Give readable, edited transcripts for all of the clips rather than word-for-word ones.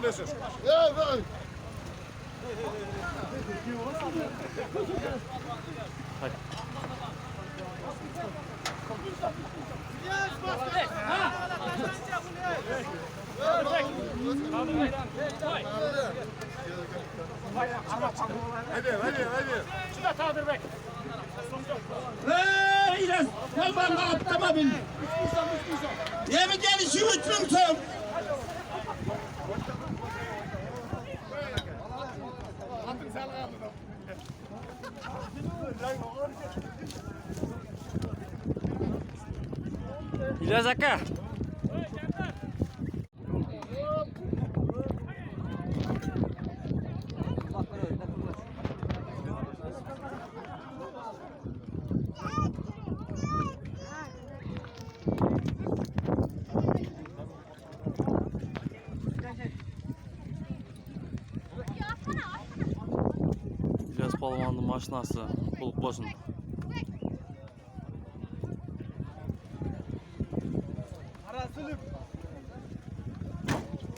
15 yaş. Ya bak. Hadi. Hadi. Şurada Tadır Bey. İlyas, gel bana atlama beni. Yemi gelişi uçmuşum. İlyas Akka. İlyas Palvan'ın maşinası bulup boşun.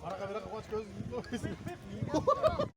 Arka bir koç göz.